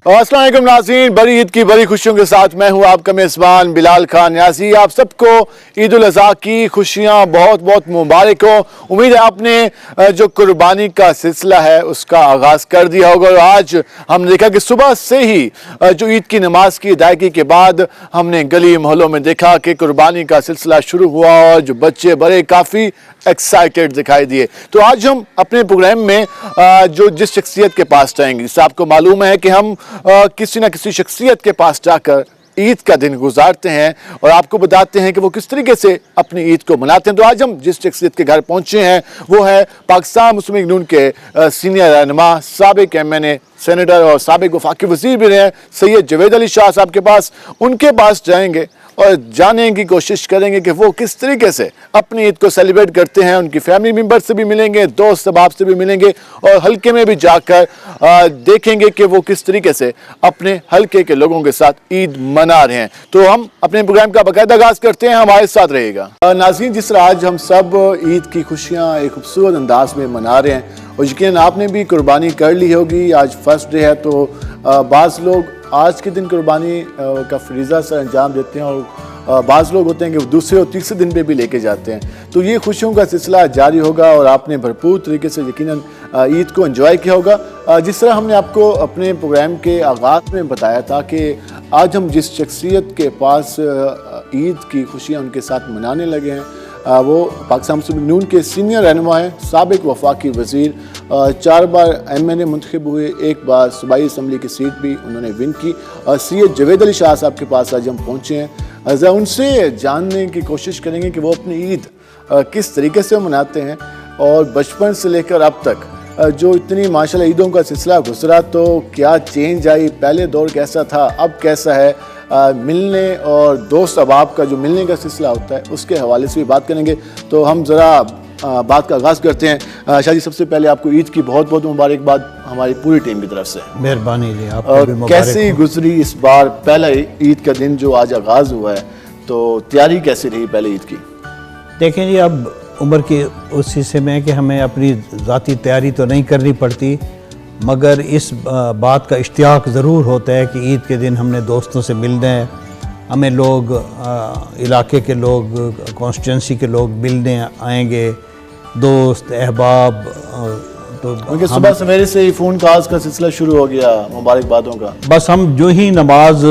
अस्सलाम वालेकुम नाज़रीन, बड़ी ईद की बड़ी खुशियों के साथ मैं हूं आपका मेज़बान बिलाल खान यासी। आप सबको ईद उल अज़हा की खुशियां बहुत बहुत मुबारक हो। उम्मीद है आपने जो कुर्बानी का सिलसिला है उसका आगाज़ कर दिया होगा। और आज हमने देखा कि सुबह से ही जो ईद की नमाज की अदायगी के बाद हमने गली मोहल्लों में देखा कि कुर्बानी का सिलसिला शुरू हुआ और जो बच्चे बड़े काफ़ी एक्साइटेड दिखाई दिए। तो आज हम अपने प्रोग्राम में जो जिस शख्सियत के पास जाएंगे, जिससे आपको मालूम है कि हम किसी न किसी शख्सियत के पास जाकर ईद का दिन गुजारते हैं और आपको बताते हैं कि वो किस तरीके से अपनी ईद को मनाते हैं। तो आज हम जिस शख्सियत के घर पहुंचे हैं वो है पाकिस्तान मुस्लिम लीग नून के सीनियर रहनुमा, साबिक MNA, सेनेटर और साबिक वफाकी वज़ीर भी रहे सैयद जवेद अली शाह साहब के पास। उनके पास जाएंगे और जानने की कोशिश करेंगे कि वो किस तरीके से अपनी ईद को सेलिब्रेट करते हैं। उनकी फैमिली मेम्बर से भी मिलेंगे, दोस्त अहबाब से भी मिलेंगे और हल्के में भी जाकर देखेंगे कि वो किस तरीके से अपने हल्के के लोगों के साथ ईद मना रहे हैं। तो हम अपने प्रोग्राम का बाकायदा आगाज़ करते हैं, हमारे साथ रहेगा। नाज़रीन, जिस तरह आज हम सब ईद की खुशियाँ एक खूबसूरत अंदाज में मना रहे हैं और यकीन आपने भी कुर्बानी कर ली होगी। आज फर्स्ट डे है तो बाज़ लोग आज के दिन कुर्बानी का फरीज़ा सर अंजाम देते हैं और बाज़ लोग होते हैं कि वो दूसरे और तीसरे दिन पे भी लेके जाते हैं। तो ये खुशियों का सिलसिला जारी होगा और आपने भरपूर तरीके से यकीनन ईद को एंजॉय किया होगा। जिस तरह हमने आपको अपने प्रोग्राम के आगाज़ में बताया था कि आज हम जिस शख्सियत के पास ईद की खुशियाँ उनके साथ मनाने लगे हैं वो पाकिस्तान मुस्लिम लीग नून के सीनियर रहनुमा हैं, साबिक वफाकी वज़ीर, 4 बार MNA मुंतखब हुए, 1 बार सूबाई असम्बली की सीट भी उन्होंने विन की। सैयद जवेद अली शाह साहब के पास आज हम पहुँचे हैं। ज़रा उनसे जानने की कोशिश करेंगे कि वो अपनी ईद किस तरीके से मनाते हैं और बचपन से लेकर अब तक जो इतनी माशाल्लाह ईदों का सिलसिला गुजरा तो क्या चेंज आई, पहले दौर कैसा था, अब कैसा है। मिलने और दोस्त अहबाब का जो मिलने का सिलसिला होता है उसके हवाले से भी बात करेंगे। तो हम ज़रा बात का आगाज़ करते हैं। शाह जी, सबसे पहले आपको ईद की बहुत बहुत मुबारकबाद हमारी पूरी टीम की तरफ से। मेहरबानी जी, आपको कैसी गुजरी इस बार पहला ईद का दिन जो आज आगाज़ हुआ है, तो तैयारी कैसी रही पहले ईद की? देखें जी, अब उम्र के उस हिस्से में कि हमें अपनी ज़ाती तैयारी तो नहीं करनी पड़ती, मगर इस बात का इश्तियाक ज़रूर होता है कि ईद के दिन हमने दोस्तों से मिलना है। हमें लोग इलाके के लोग, कॉन्स्टिट्यूंसी के लोग मिलने आएंगे, दोस्त अहबाब। तो क्योंकि सुबह सवेरे से ही फ़ोन कॉल्स का सिलसिला शुरू हो गया मुबारकबादों का। बस हम जो ही नमाज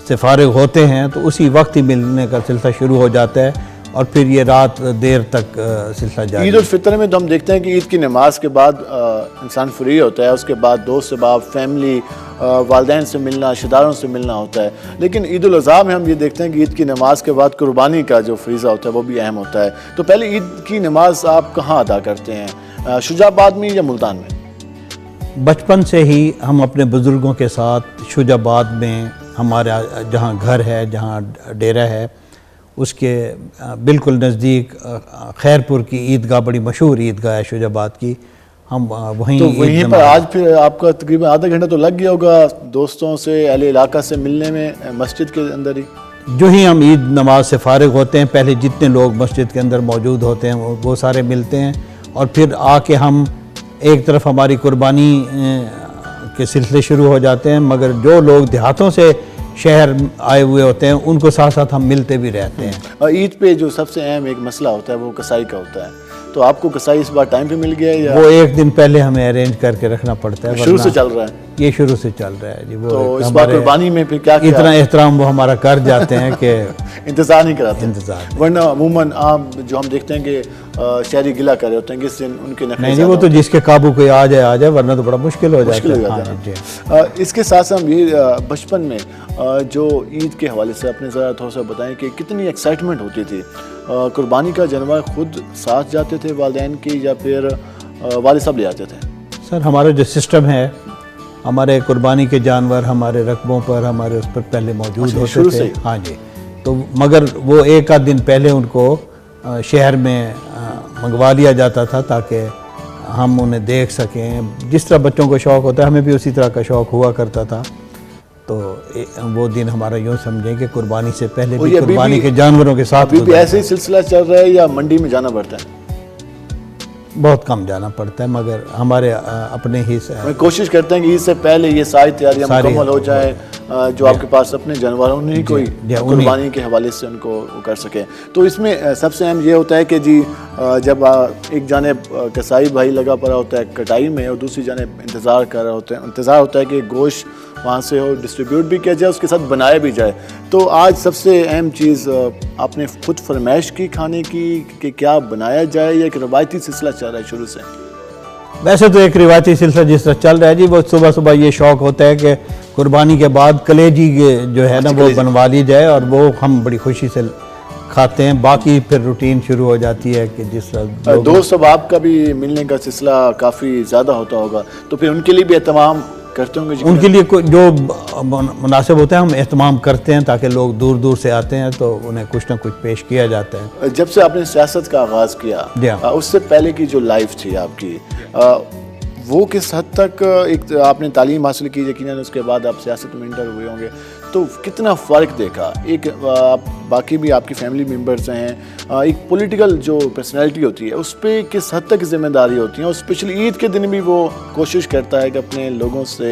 से फारिग होते हैं तो उसी वक्त ही मिलने का सिलसिला शुरू हो जाता है और फिर ये रात देर तक सिलसिला जारी। ईद उल फितर में तो हम देखते हैं कि ईद की नमाज के बाद इंसान फ्री होता है, उसके बाद दोस्त अहबाब, फैमिली, वालिदैन से मिलना, रिश्तेदारों से मिलना होता है। लेकिन ईद उल अज़हा में हम ये देखते हैं कि ईद की नमाज के बाद कुर्बानी का जो फरीज़ा होता है वो भी अहम होता है। तो पहले ईद की नमाज आप कहाँ अदा करते हैं, शुजाबाद में या मुल्तान में? बचपन से ही हम अपने बुज़ुर्गों के साथ शुजाबाद में, हमारा जहाँ घर है, जहाँ डेरा है, उसके बिल्कुल नज़दीक खैरपुर की ईदगाह, बड़ी मशहूर ईदगाह है शुजाबाद की, हम वहीं तो वहीं पर आज फिर आपका तकरीबन आधा घंटा तो लग गया होगा दोस्तों से, अहले इलाका से मिलने में मस्जिद के अंदर ही। जो ही हम ईद नमाज से फारिग होते हैं, पहले जितने लोग मस्जिद के अंदर मौजूद होते हैं वो सारे मिलते हैं और फिर आके हम एक तरफ हमारी कुर्बानी के सिलसिले शुरू हो जाते हैं। मगर जो लोग देहातों से शहर आए हुए होते हैं उनको साथ साथ हम मिलते भी रहते हैं। और ईद पे जो सबसे अहम एक मसला होता है वो कसाई का होता है, तो आपको कसाई इस बार टाइम पे मिल गया या वो एक दिन पहले हमें अरेंज करके रखना पड़ता है? शुरू से चल रहा है ये, शुरू से चल रहा है जी। वो तो इस बार कुर्बानी में फिर क्या इतना एहतराम वो हमारा कर जाते हैं कि इंतज़ार नहीं कराते। इंतज़ार वरना अमूमन आम जो हम देखते हैं कि शहरी गिला कर रहे होते हैं कि इस दिन उनके नखरे नहीं, वो तो जिसके काबू कोई आ जाए, वरना तो बड़ा मुश्किल हो जाता है। इसके साथ साथ हम ये बचपन में जो ईद के हवाले से अपने ज़रा थोड़ा सा बताएं कि कितनी एक्साइटमेंट होती थी। कुर्बानी का जानवर खुद साथ जाते थे वालिदैन की या फिर वालिद साहब ले आते थे? सर, हमारा जो सिस्टम है, हमारे कुर्बानी के जानवर हमारे रकबों पर, हमारे उस पर पहले मौजूद होते थे। हाँ जी, तो मगर वो एक आध दिन पहले उनको शहर में मंगवा लिया जाता था ताकि हम उन्हें देख सकें। जिस तरह बच्चों को शौक़ होता है, हमें भी उसी तरह का शौक़ हुआ करता था। तो वो दिन हमारा यूँ समझें कि कुर्बानी से पहले भी कुर्बानी के जानवरों के साथ भी ऐसे ही सिलसिला चल रहा है या मंडी में जाना पड़ता है? बहुत कम जाना पड़ता है, मगर हमारे अपने ही मैं कोशिश करते हैं कि इससे पहले ये सारी तैयारियां मुकम्मल हो जाए, जो आपके पास अपने जानवरों नहीं कोई कुर्बानी के हवाले से उनको वो कर सके। तो इसमें सबसे अहम ये होता है कि जी जब एक जानिब कसाई भाई लगा पड़ा होता है कटाई में और दूसरी जानिब इंतज़ार कर रहे होते हैं, इंतज़ार होता है कि गोश्त वहाँ से हो डिस्ट्रीब्यूट भी किया जाए, उसके साथ बनाया भी जाए। तो आज सबसे अहम चीज़ आपने खुद फरमाइश की खाने की कि क्या बनाया जाए, या एक रवायती सिलसिला चल रहा है शुरू से? वैसे तो एक रिवायती सिलसिला जिस तरह चल रहा है जी, वो सुबह सुबह ये शौक़ होता है कि कुर्बानी के बाद कलेजी जो है ना वो बनवा ली जाए, और वो हम बड़ी खुशी से खाते हैं। बाकी फिर रूटीन शुरू हो जाती है कि जिस तरह दोस्त अब आपका भी मिलने का सिलसिला काफ़ी ज़्यादा होता होगा, तो फिर उनके लिए भी एहतमाम करते होंगे? उनके लिए जो मुनासिब होता है हम एहतमाम करते हैं, ताकि लोग दूर दूर से आते हैं तो उन्हें कुछ ना कुछ पेश किया जाता है। जब से आपने सियासत का आगाज़ किया, उससे पहले की जो लाइफ थी आपकी, वो किस हद तक, एक आपने तालीम हासिल की यकीनन, उसके बाद आप सियासत में इंटर हुए होंगे, तो कितना फ़र्क देखा? एक बाकी भी आपकी फैमिली मेम्बर्स हैं, एक पॉलिटिकल जो पर्सनैलिटी होती है उस पर किस हद तक जिम्मेदारी होती है, और स्पेशली ईद के दिन भी वो कोशिश करता है कि अपने लोगों से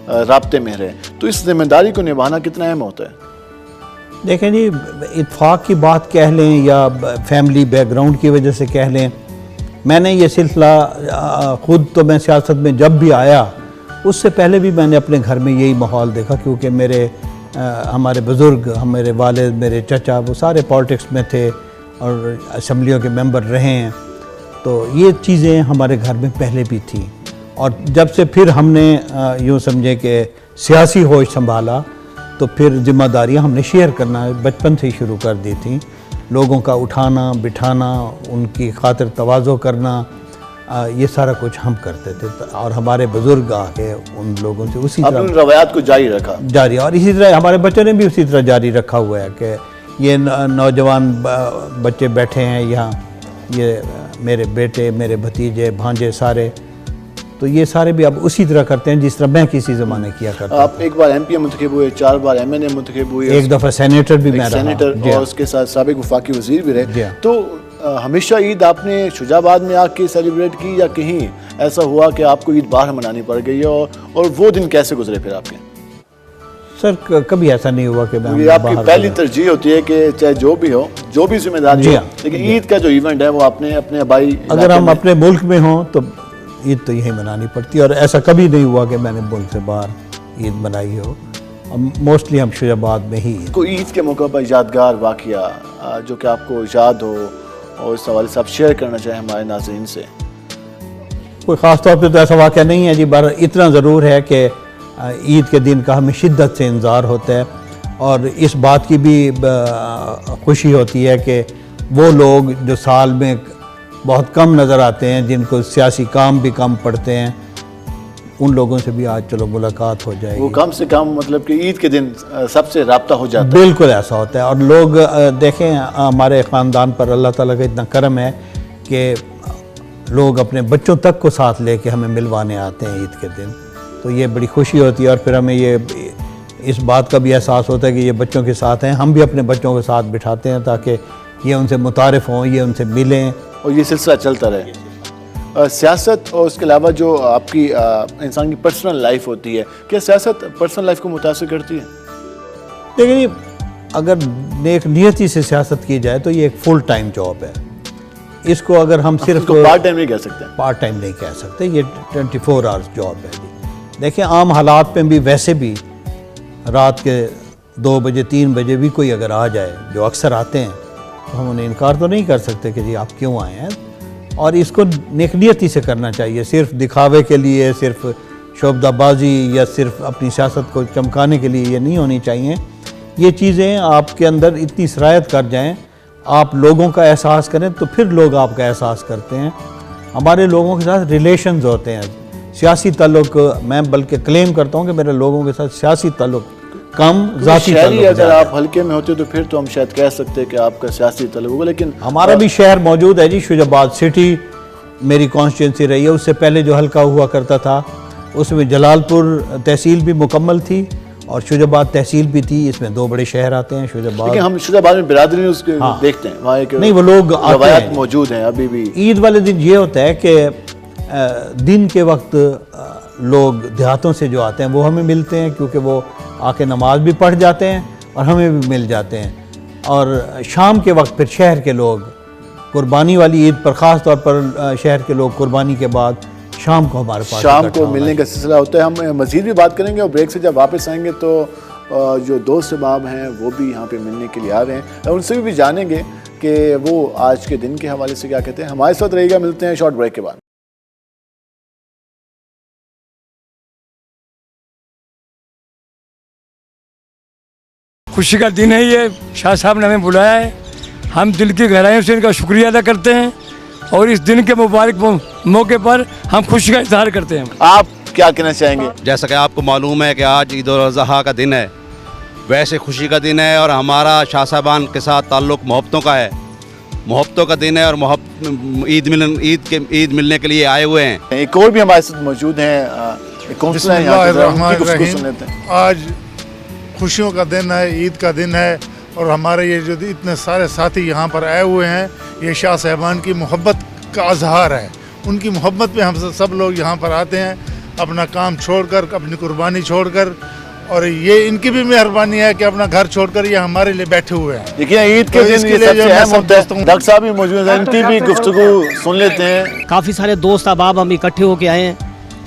राब्ते में रहे, तो इस जिम्मेदारी को निभाना कितना अहम होता है? देखें जी, इत्फाक की बात कह लें या फैमिली बैकग्राउंड की वजह से कह लें, मैंने ये सिलसिला ख़ुद तो मैं सियासत में जब भी आया उससे पहले भी मैंने अपने घर में यही माहौल देखा, क्योंकि हमारे बुज़ुर्ग, हमारे वालिद, मेरे चचा, वो सारे पॉलिटिक्स में थे और असम्बलियों के मेंबर रहे हैं, तो ये चीज़ें हमारे घर में पहले भी थी। और जब से फिर हमने यूँ समझे कि सियासी होश संभाला, तो फिर जिम्मेदारियाँ हमने शेयर करना बचपन से ही शुरू कर दी थी। लोगों का उठाना बिठाना, उनकी खातिर तवाज़ो करना, ये सारा कुछ हम करते थे, और हमारे बुज़ुर्ग आके उन लोगों से उसी तरह रवायात को जारी रखा, और इसी तरह हमारे बच्चों ने भी उसी तरह जारी रखा हुआ है कि ये नौजवान बच्चे बैठे हैं यहाँ, ये मेरे बेटे, मेरे भतीजे, भांजे सारे, तो ये सारे भी अब उसी तरह करते हैं जिस तरह मैं किसी ज़माने किया करता था। आप एक बार MP मुंतखब हुए, 4 बार MNA मुंतखब हुए, एक दफ़ा सेनेटर भी मैं रहा, और उसके साथ साबिक वफाकी वज़ीर भी रहे। तो हमेशा ईद आपने शुजाबाद में आके सेलिब्रेट की, या कहीं ऐसा हुआ कि आपको ईद बाहर मनानी पड़ गई, और वो दिन कैसे गुजरे फिर आपके? सर कभी ऐसा नहीं हुआ कि मैं, आपकी पहली तरजीह होती है कि चाहे जो भी हो, जो भी जिम्मेदारी हो, लेकिन ईद का जो इवेंट है वो आपने अपने भाई, अगर हम अपने मुल्क में हों तो ईद तो यही मनानी पड़ती है, और ऐसा कभी नहीं हुआ कि मैंने मुल्क से बाहर ईद मनाई हो। मोस्टली हम शुजाबाद में ही। कोई ईद के मौके पर यादगार वाक़या जो कि आपको याद हो और इस हवाले से आप शेयर करना चाहें हमारे नाज़रीन से? कोई ख़ास तौर पे तो ऐसा वाक़या नहीं है जी, पर इतना ज़रूर है कि ईद के दिन का हमें शिद्दत से इंतज़ार होता है, और इस बात की भी खुशी होती है कि वो लोग जो साल में बहुत कम नज़र आते हैं, जिनको सियासी काम भी कम पड़ते हैं, उन लोगों से भी आज चलो मुलाकात हो जाएगी। वो कम से कम मतलब कि ईद के दिन सबसे राब्ता हो जाता है। बिल्कुल ऐसा होता है, और लोग देखें हमारे ख़ानदान पर अल्लाह ताला का इतना करम है कि लोग अपने बच्चों तक को साथ लेके हमें मिलवाने आते हैं ईद के दिन, तो ये बड़ी खुशी होती है। और फिर हमें ये इस बात का भी एहसास होता है कि ये बच्चों के साथ हैं, हम भी अपने बच्चों के साथ बिठाते हैं ताकि ये उनसे मुतारिफ हों, ये उनसे मिलें, और ये सिलसिला चलता रहे। सियासत और उसके अलावा जो आपकी इंसान की पर्सनल लाइफ होती है, क्या सियासत पर्सनल लाइफ को मुतासिर करती है? देखिए, अगर नेक नियति से सियासत की जाए तो ये एक फुल टाइम जॉब है। इसको अगर हम सिर्फ पार्ट टाइम नहीं कह सकते, पार्ट टाइम नहीं कह सकते, ये 24 आवर्स जॉब है जी। देखिए, आम हालात में भी वैसे भी रात के 2 बजे 3 बजे भी कोई अगर आ जाए, जो अक्सर आते हैं, तो हम उन्हें इनकार तो नहीं कर सकते कि जी आप क्यों आए हैं। और इसको नेकनियती से करना चाहिए, सिर्फ दिखावे के लिए, सिर्फ शोबदाबाजी या सिर्फ अपनी सियासत को चमकाने के लिए ये नहीं होनी चाहिए। ये चीज़ें आपके अंदर इतनी सरायत कर जाएं, आप लोगों का एहसास करें तो फिर लोग आपका एहसास करते हैं। हमारे लोगों के साथ रिलेशंस होते हैं, सियासी ताल्लुक, मैं बल्कि क्लेम करता हूँ कि मेरे लोगों के साथ सियासी ताल्लुक कम, ज़ाती ताल्लुक। अगर आप हल्के में होते तो फिर तो हम शायद कह सकते हैं कि आपका सियासी ताल्लुक होगा, लेकिन हमारा भी शहर मौजूद है जी, शुजाबाद सिटी मेरी कॉन्स्टिट्यूंसी रही है। उससे पहले जो हल्का हुआ करता था उसमें जलालपुर तहसील भी मुकम्मल थी और शुजाबाद तहसील भी थी, इसमें 2 बड़े शहर आते हैं, शुजाबाद। लेकिन हम शुजाबाद में बिरादरी उसके देखते हैं, वहाँ एक नहीं वो लोग आते रवायात हैं, मौजूद हैं अभी भी। ईद वाले दिन ये होता है कि दिन के वक्त लोग देहातों से जो आते हैं वो हमें मिलते हैं, क्योंकि वो आके नमाज भी पढ़ जाते हैं और हमें भी मिल जाते हैं। और शाम के वक्त फिर शहर के लोग कुर्बानी वाली ईद पर ख़ास तौर पर शहर के लोग कुर्बानी के बाद शाम को हमारे पास शाम को मिलने का सिलसिला होता है। हम मज़ीद भी बात करेंगे और ब्रेक से जब वापस आएंगे तो जो दोस्त अहबाब हैं वो भी यहाँ पे मिलने के लिए आ रहे हैं, उनसे भी जानेंगे कि वो आज के दिन के हवाले से क्या कहते हैं। हमारे साथ रहेगा, मिलते हैं शॉर्ट ब्रेक के बाद। खुशी का दिन है ये, शाह साहब ने हमें बुलाया है, हम दिल की गहराइयों से इनका शुक्रिया अदा करते हैं और इस दिन के मुबारक मौके पर हम खुशी का इजहार करते हैं। आप क्या कहना चाहेंगे? जैसा कि आपको मालूम है कि आज ईद उल अज़हा का दिन है, वैसे खुशी का दिन है और हमारा शाह साहबान के साथ ताल्लुक़ मोहब्बतों का है, मोहब्बतों का दिन है और ईद मिलने के लिए आए हुए हैं। एक और भी हमारे साथ मौजूद हैं, आज खुशियों का दिन है, ईद का दिन है और हमारे ये जो इतने सारे साथी यहाँ पर आए हुए हैं, ये शाह साहबान की मोहब्बत का इजहार है। उनकी मोहब्बत में हम सब लोग यहाँ पर आते हैं, अपना काम छोड़कर, अपनी कुर्बानी छोड़कर, और ये इनकी भी मेहरबानी है कि अपना घर छोड़कर ये हमारे लिए बैठे हुए हैं। देखिए ईद के दिन ये सबसे अहम होता है। डॉक्टर साहब भी मौजूद हैं, इनकी भी गुफ्तगू सुन लेते हैं। काफ़ी सारे दोस्त अहबाब हम इकट्ठे होके आए हैं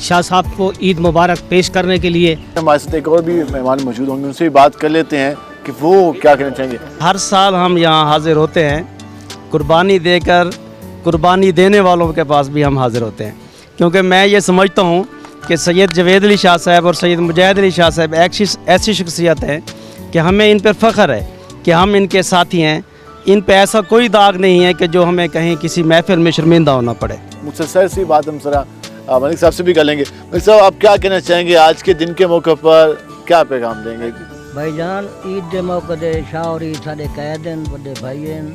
शाह साहब को ईद मुबारक पेश करने के लिए। हमारे साथ एक और भी मेहमान मौजूद होंगे, उनसे भी बात कर लेते हैं कि वो क्या कहना चाहेंगे। हर साल हम यहाँ हाजिर होते हैं, कुर्बानी देकर, कुर्बानी देने वालों के पास भी हम हाजिर होते हैं, क्योंकि मैं ये समझता हूँ कि सैयद जवेद अली शाह साहब और सैयद मुजाहिद अली शाह साहब ऐसी शख्सियत है कि हमें इन पर फ़ख्र है कि हम इनके साथी हैं। इन पे ऐसा कोई दाग नहीं है कि जो हमें कहीं किसी महफिल में शर्मिंदा होना पड़े। मुख्तसर सी बात हम जरा मलिक साहब से भी कर लेंगे। मलिक साहब, आप क्या कहना चाहेंगे, आज के दिन के मौके पर क्या पैगाम देंगे? भाईजान, ईद के मौके ते शाह और साडे कैद हैं, बड़े भाई हैं,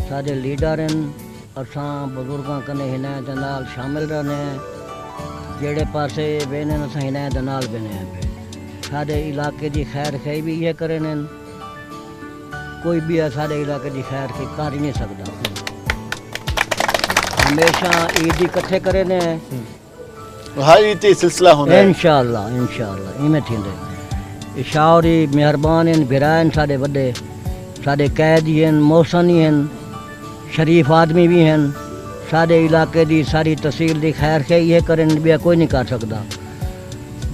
साडे लीडर हैं, असां बुजुर्गां कने हिनायत दे नाल शामिल रहने हैं, जेड़े पासे वेने असां हिनायत दे नाल वेने हैं पे। साडे इलाके दी खैर खई भी ये करे ने, कोई भी साडे इलाके दी खैर खई कर ही नहीं सकदा। हमेशा ईद इकट्ठे करे ने, हर ईद सिलसिला होना है इंशाअल्लाह इवें थींदे। शाहरी मेहरबान हैं, बिरान साडे वड्डे, साडे कैदी हैं, मौसनी हैं, शरीफ आदमी भी हैं। साडे इलाके दी सारी तहसील दी खैर खई ये करें बिया कोई नहीं कर सकदा।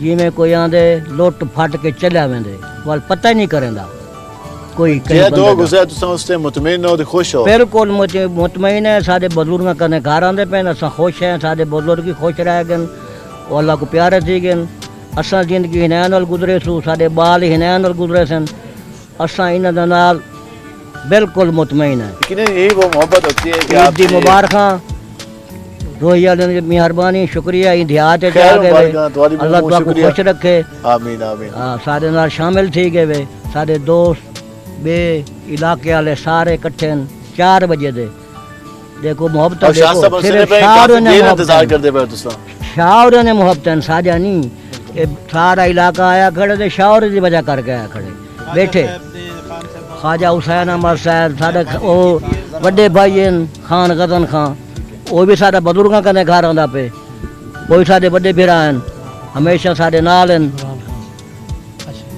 जिमें कोई आंदे लुट फट के चलिया वेंदे, वाल पता ही नहीं करेंदा कोई मुतमईन हो, खुश हो। बिल्कुल मुतमईन है। साडे बुजुर्ग कने घर आंदे पे, असां खुश हैं, साडे बुजुर्ग भी खुश रह गए, वो अल्लाह को प्यारे थी गए। असां जिंदगी हिनायत नाल गुजरे सू, साडे बाल हिनायत नाल गुजरे सन, असां इन्हां दे नाल बिल्कुल मुतमईन है। लेकिन यही वो मोहब्बत होती है कि ईद दी मुबारकां, रोही वाले की मेहरबानी, शुक्रिया। ईद याद है अल्लाह तुआ को खुश रखे, आमीन आमीन। हाँ, साडे नाल शामिल थी गए वे, साडे दोस्त बे इलाके वाले सारे इकट्ठे 4 बजे दे। देखो मोहब्बत देखो, सिर्फ शाहर ने मोहब्बत साझा नहीं, सारा इलाका आया खड़े थे, शाहर की वजह करके आया खड़े बैठे। ख्वाजा हुसैन अहमद साहब साढ़े वो बड़े भाई हैं, खान गजन खान, वो भी साढ़े बुजुर्गों कने घर आंदा पे, वो भी साढ़े बड़े बिरा हैं, हमेशा साढ़े नाल हैं।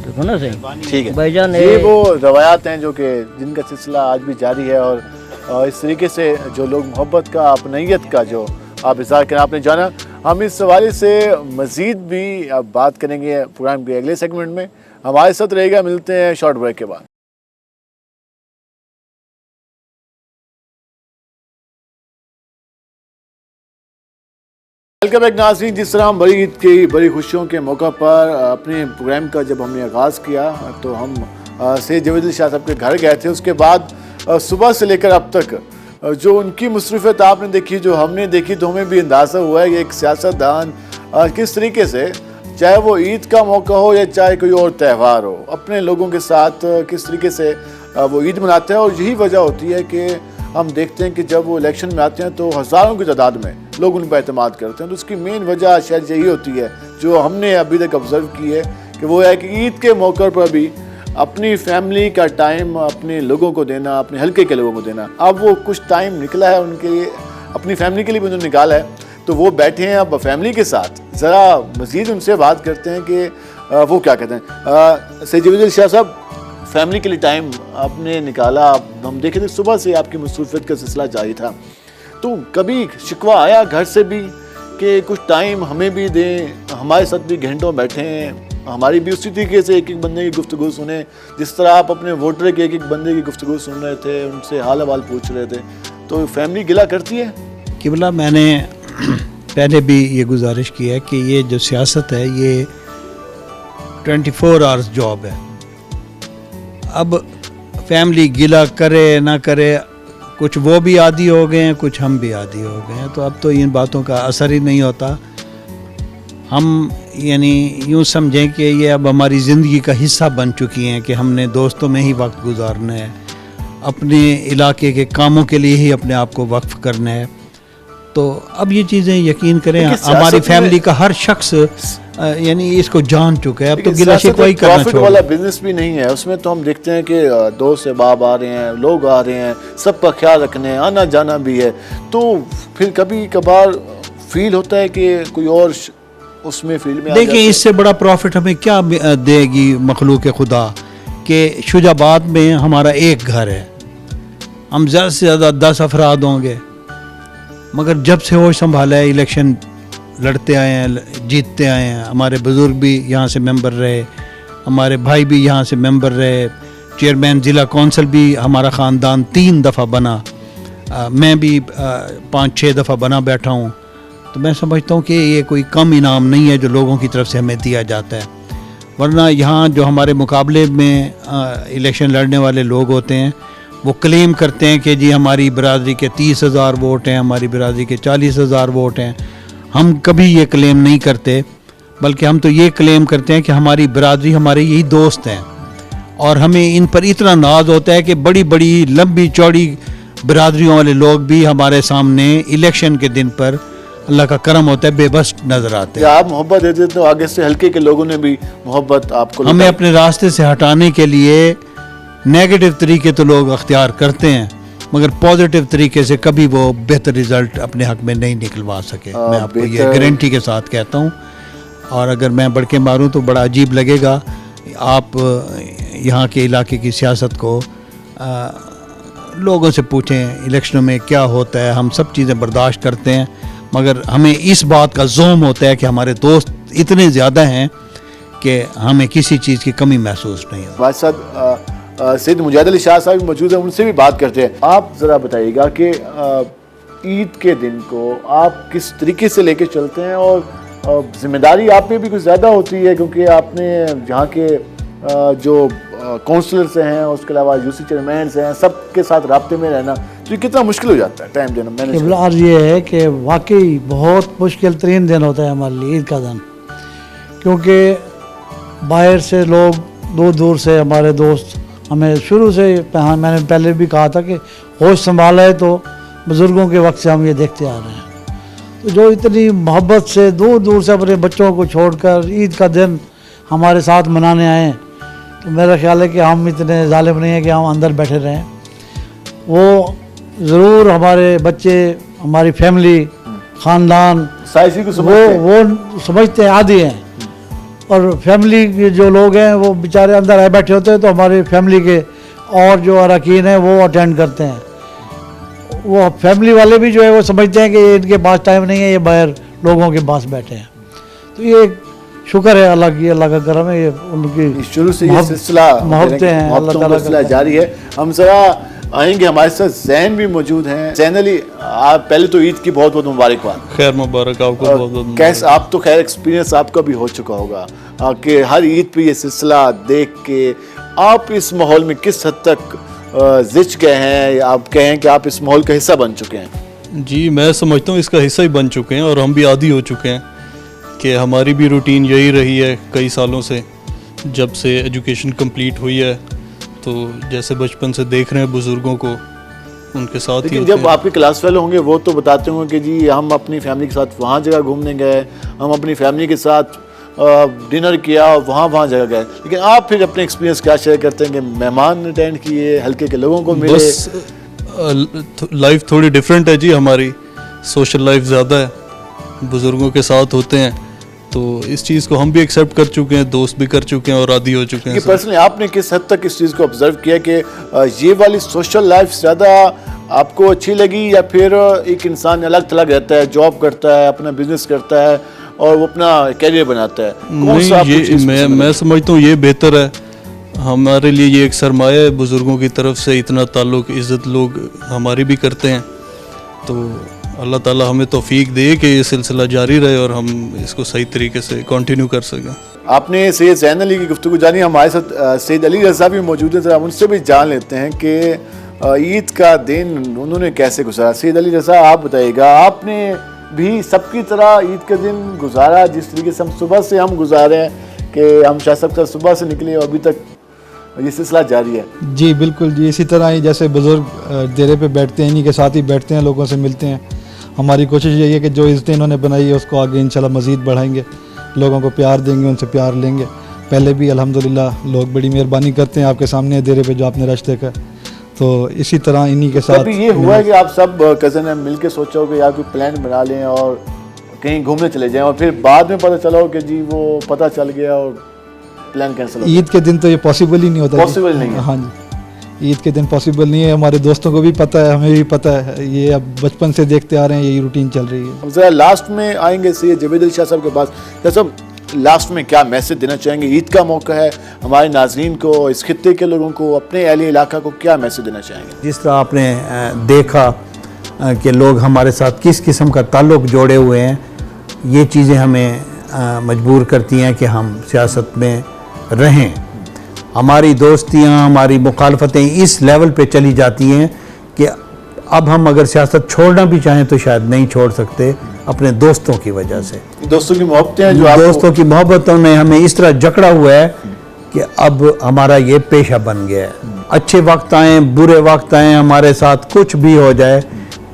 देखो ना सही, ठीक है भाईजान, ये वो रवायात हैं जो कि जिनका सिलसिला आज भी जारी है और इस तरीके से जो लोग मोहब्बत का, अपनीयत का जो आप इज़हार करें, आपने जाना। हम इस हवाले से मज़ीद भी अब बात करेंगे प्रोग्राम के अगले सेगमेंट में। हमारे साथ रहेगा, मिलते हैं शॉर्ट ब्रेक के बाद। वेलकम बैक नाज़रीन। जिस तरह हम बड़ी ईद की बड़ी खुशियों के मौका पर अपने प्रोग्राम का जब हमने आगाज़ किया तो हम सैयद जवेद अली शाह साहब के घर गए थे। उसके बाद सुबह से लेकर अब तक जो उनकी मुसरफ़ियत आपने देखी, जो हमने देखी, तो हमें भी अंदाज़ा हुआ है कि एक सियासतदान किस तरीके से, चाहे वो ईद का मौका हो या चाहे कोई और त्यौहार हो, अपने लोगों के साथ किस तरीके से वो ईद मनाते हैं। और यही वजह होती है कि हम देखते हैं कि जब वो इलेक्शन में आते हैं तो हज़ारों की तादाद में लोग उन पर एतमाद करते हैं। तो उसकी मेन वजह शायद यही होती है जो हमने अभी तक ऑब्ज़र्व की है कि वो है कि ईद के मौके पर भी अपनी फैमिली का टाइम अपने लोगों को देना, अपने हल्के के लोगों को देना। अब वो कुछ टाइम निकला है उनके लिए, अपनी फैमिली के लिए भी उन्होंने निकाला है, तो वो बैठे हैं अब फैमिली के साथ। ज़रा मज़ीद उनसे बात करते हैं कि वो क्या कहते हैं। सैयद जवेद अली शाह साहब, फैमिली के लिए टाइम आपने निकाला, हम देखे थे सुबह से आपकी मसरूफियत का सिलसिला जारी था, तो कभी शिकवा आया घर से भी कि कुछ टाइम हमें भी दें, हमारे साथ भी घंटों बैठें, हमारी भी उसी तरीके से एक एक बंदे की गुफ्तगू सुने, जिस तरह आप अपने वोटर के एक एक बंदे की गुफ्तगू सुन रहे थे, उनसे हाल हवाल पूछ रहे थे, तो फैमिली गिला करती है? किबला, मैंने पहले भी ये गुजारिश की है कि ये जो सियासत है ये 24 आवर्स जॉब है। अब फैमिली गिला करे ना करे, कुछ वो भी आदी हो गए हैं, कुछ हम भी आदी हो गए हैं, तो अब तो इन बातों का असर ही नहीं होता। हम यानी यूँ समझें कि ये अब हमारी ज़िंदगी का हिस्सा बन चुकी हैं कि हमने दोस्तों में ही वक्त गुजारना है, अपने इलाके के कामों के लिए ही अपने आप को वक्फ करना है। तो अब ये चीज़ें यकीन करें हमारी फैमिली का हर शख्स यानी इसको जान चुका है। अब तो गिला शिकवाई करना प्रॉफिट वाला बिजनेस भी नहीं है उसमें, तो हम देखते हैं कि दोस्त अहबाब आ रहे हैं, लोग आ रहे हैं, सबका ख्याल रखने, आना जाना भी है, तो फिर कभी कभार फील होता है कि कोई और उसमें फील्ड में। देखिए, इससे बड़ा प्रॉफिट हमें क्या देगी मखलूक खुदा कि शुजाबाद में हमारा एक घर है, हम ज़्यादा से ज़्यादा 10 अफराद होंगे, मगर जब से होश संभाला है इलेक्शन लड़ते आए हैं, जीतते आए हैं। हमारे बुज़ुर्ग भी यहाँ से मेंबर रहे, हमारे भाई भी यहाँ से मेंबर रहे, चेयरमैन ज़िला कौंसिल भी हमारा ख़ानदान 3 दफ़ा बना, मैं भी 5-6 दफ़ा बना बैठा हूँ। तो मैं समझता हूँ कि ये कोई कम इनाम नहीं है जो लोगों की तरफ से हमें दिया जाता है। वरना यहाँ जो हमारे मुकाबले में इलेक्शन लड़ने वाले लोग होते हैं वो क्लेम करते हैं कि जी हमारी बरादरी के 30,000 वोट हैं, हमारी बरादरी के 40,000 वोट हैं। हम कभी ये क्लेम नहीं करते, बल्कि हम तो ये क्लेम करते हैं कि हमारी बरादरी हमारे यही दोस्त हैं, और हमें इन पर इतना नाज होता है कि बड़ी बड़ी लंबी चौड़ी बरादरियों वाले लोग भी हमारे सामने इलेक्शन के दिन पर अल्लाह का करम होता है बेबस नजर आते हैं। आप मोहब्बत देते तो आगे से हल्के के लोगों ने भी मोहब्बत आपको, हमें अपने रास्ते से हटाने के लिए नेगेटिव तरीके तो लोग अख्तियार करते हैं, मगर पॉजिटिव तरीके से कभी वो बेहतर रिजल्ट अपने हक में नहीं निकलवा सके। मैं आपको ये गारंटी के साथ कहता हूँ। और अगर मैं बढ़ के मारूँ तो बड़ा अजीब लगेगा। आप यहाँ के इलाके की सियासत को लोगों से पूछें इलेक्शनों में क्या होता है। हम सब चीज़ें बर्दाश्त करते हैं, मगर हमें इस बात का ज़ोम होता है कि हमारे दोस्त इतने ज़्यादा हैं कि हमें किसी चीज़ की कमी महसूस नहीं होती। हमारे साथ सैयद मुजाहिद अली शाह साहब मौजूद हैं, उनसे भी बात करते हैं। आप ज़रा बताइएगा कि ईद के दिन को आप किस तरीके से लेके चलते हैं, और जिम्मेदारी आप पे भी कुछ ज़्यादा होती है क्योंकि आपने यहाँ के जो काउंसलर्स हैं, उसके अलावा यूसी चेयरमैन हैं, सबके साथ राब्ते में रहना, तो ये कितना मुश्किल हो जाता है टाइम देना? मैंने अर्ज ये है कि वाकई बहुत मुश्किल तरीन दिन होता है हमारे लिए ईद का दिन, क्योंकि बाहर से लोग दूर दूर से हमारे दोस्त हमें शुरू से, मैंने पहले भी कहा था कि होश संभाला है तो बुज़ुर्गों के वक्त से हम ये देखते आ रहे हैं, तो जो इतनी मोहब्बत से दूर दूर से अपने बच्चों को छोड़कर ईद का दिन हमारे साथ मनाने आए, तो मेरा ख्याल है कि हम इतने जालिम नहीं हैं कि हम अंदर बैठे रहें। वो ज़रूर हमारे बच्चे, हमारी फैमिली, ख़ानदान वो समझते हैं, आदी हैं, और फैमिली के जो लोग हैं वो बेचारे अंदर आए बैठे होते हैं, तो हमारी फैमिली के और जो अरकान हैं वो अटेंड करते हैं। वो फैमिली वाले भी जो है वो समझते हैं कि इनके पास टाइम नहीं है, ये बाहर लोगों के पास बैठे हैं। तो ये शुक्र है अल्लाह की, अल्लाह का करम है, ये उनकी शुरू से ये सिलसिला मोहब्बतें हैं, अल्लाह ताला का जारी है। हम जरा आएंगे, हमारे साथ जैन भी मौजूद हैं। जैन अली, आप पहले तो ईद की बहुत बहुत मुबारकबाद। खैर मुबारक आपको, बहुत बहुत कैसे, आप तो खैर एक्सपीरियंस आपका भी हो चुका होगा कि हर ईद पे ये सिलसिला देख के आप इस माहौल में किस हद तक जिच गए हैं, या आप कहें कि आप इस माहौल का हिस्सा बन चुके हैं? जी, मैं समझता हूँ इसका हिस्सा ही बन चुके हैं, और हम भी आदी हो चुके हैं कि हमारी भी रूटीन यही रही है कई सालों से, जब से एजुकेशन कंप्लीट हुई है। तो जैसे बचपन से देख रहे हैं बुज़ुर्गों को, उनके साथ ही। जब आपके क्लास फेलो होंगे वो तो बताते होंगे कि जी हम अपनी फैमिली के साथ वहाँ जगह घूमने गए, हम अपनी फैमिली के साथ डिनर किया और वहाँ जगह गए, लेकिन आप फिर अपने एक्सपीरियंस क्या शेयर करते हैं कि मेहमान अटेंड किए, हल्के के लोगों को मिले? बस लाइफ थोड़ी डिफरेंट है जी, हमारी सोशल लाइफ ज़्यादा है, बुज़ुर्गों के साथ होते हैं, तो इस चीज़ को हम भी एक्सेप्ट कर चुके हैं, दोस्त भी कर चुके हैं और आदी हो चुके हैं। पर्सनली आपने किस हद तक इस चीज़ को ऑब्जर्व किया कि ये वाली सोशल लाइफ ज़्यादा आपको अच्छी लगी, या फिर एक इंसान अलग थलग रहता है, जॉब करता है, अपना बिजनेस करता है और वो अपना कैरियर बनाता है? नहीं, मैं समझता हूँ ये बेहतर है हमारे लिए। ये एक सरमाया है, बुज़ुर्गों की तरफ से इतना ताल्लुक़, इज़्ज़त लोग हमारी भी करते हैं, तो अल्लाह ताला हमें तौफीक दे कि ये सिलसिला जारी रहे और हम इसको सही तरीके से कंटिन्यू कर सकें। आपने सैयद ज़ैन अली की गुफ्तगू जानी, हमारे साथ सैयद अली रज़ा भी मौजूद है, हम उनसे भी जान लेते हैं कि ईद का दिन उन्होंने कैसे गुजारा। सैयद अली रज़ा, आप बताइएगा, आपने भी सबकी तरह ईद का दिन गुजारा जिस तरीके से हम सुबह से हम गुजारे हैं कि हम शाह साहब का सुबह से निकले और अभी तक ये सिलसिला जारी है? जी बिल्कुल जी, इसी तरह ही जैसे बुज़ुर्ग डेरे पे बैठते हैं, इन्हीं के साथ ही बैठते हैं, लोगों से मिलते हैं। हमारी कोशिश यही है कि जो इज़्ज़तें इन्होंने बनाई है उसको आगे इंशाल्लाह मज़ीद बढ़ाएंगे, लोगों को प्यार देंगे, उनसे प्यार लेंगे। पहले भी अल्हम्दुलिल्लाह लोग बड़ी मेहरबानी करते हैं, आपके सामने डेरे पे जो आपने रश देखा, तो इसी तरह इन्हीं के साथ। कभी ये हुआ है कि आप सब कज़न हैं मिल के सोचा हो कि यार कोई प्लान बना लें और कहीं घूमने चले जाएं और फिर बाद में पता चला हो कि जी वो पता चल गया और प्लान कैंसिल हो गया? ईद के दिन तो ये पॉसिबल ही नहीं होता। पॉसिबल नहीं है? हाँ जी, ईद के दिन पॉसिबल नहीं है। हमारे दोस्तों को भी पता है, हमें भी पता है, ये अब बचपन से देखते आ रहे हैं, यही रूटीन चल रही है। ज़रा लास्ट में आएंगे सैयद जवेद अली शाह साहब के पास। शाह साहब, लास्ट में क्या मैसेज देना चाहेंगे? ईद का मौका है, हमारे नाज़रीन को, इस खित्ते के लोगों को, अपने अहले इलाका को क्या मैसेज देना चाहेंगे? जिस तरह आपने देखा कि लोग हमारे साथ किस किस्म का ताल्लुक़ जोड़े हुए हैं, ये चीज़ें हमें मजबूर करती हैं कि हम सियासत में रहें। हमारी दोस्तियाँ, हमारी मुखालफतें इस लेवल पे चली जाती हैं कि अब हम अगर सियासत छोड़ना भी चाहें तो शायद नहीं छोड़ सकते, अपने दोस्तों की वजह से। दोस्तों की मोहब्बतें हैं जो दोस्तों की मोहब्बतों ने हमें इस तरह जकड़ा हुआ है कि अब हमारा ये पेशा बन गया है। अच्छे वक्त आए, बुरे वक्त आए, हमारे साथ कुछ भी हो जाए,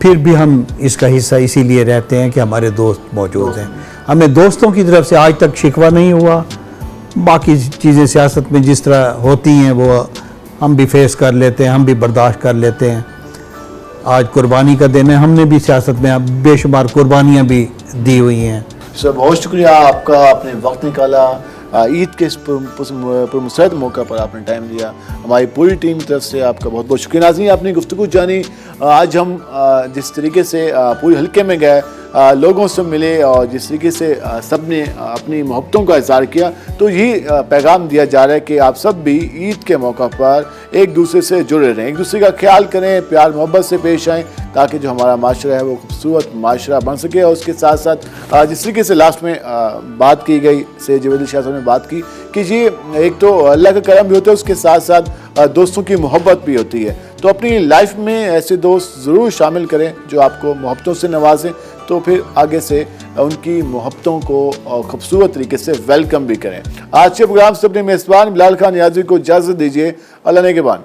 फिर भी हम इसका हिस्सा इसीलिए रहते हैं कि हमारे दोस्त मौजूद हैं। हमें दोस्तों की तरफ से आज तक शिकवा नहीं हुआ। बाकी चीज़ें सियासत में जिस तरह होती हैं वो हम भी फेस कर लेते हैं, हम भी बर्दाश्त कर लेते हैं। आज कुर्बानी का दिन है, हमने भी सियासत में बेशुमार कुर्बानियाँ भी दी हुई हैं। सर बहुत शुक्रिया आपका, आपने वक्त निकाला, ईद के इस पुरमसरत मौका पर आपने टाइम दिया। हमारी पूरी टीम की तरफ से आपका बहुत बहुत शुक्रिया। नाज़रीन, आपने गुफ्तगू जानी। आज हम जिस तरीके से पूरे हल्के में गए, लोगों से मिले और जिस तरीके से सब ने अपनी मोहब्बतों का इज़हार किया, तो यही पैगाम दिया जा रहा है कि आप सब भी ईद के मौका पर एक दूसरे से जुड़े रहें, एक दूसरे का ख्याल करें, प्यार मोहब्बत से पेश आएँ, ताकि जो हमारा माशरा है वो खूबसूरत माशरा बन सके। और उसके साथ साथ जिस तरीके से लास्ट में बात की गई, सैयद जवेद अली शाह साहब ने बात की कि ये एक तो अल्लाह का करम भी होता है, उसके साथ साथ दोस्तों की मोहब्बत भी होती है। तो अपनी लाइफ में ऐसे दोस्त ज़रूर शामिल करें जो आपको मोहब्बतों से नवाजें, तो फिर आगे से उनकी मोहब्बतों को खूबसूरत तरीके से वेलकम भी करें। आज के प्रोग्राम से अपने मेज़बान बिलाल खान नियाज़ी को इजाज़त दीजिए। अल्लाह ने के बान।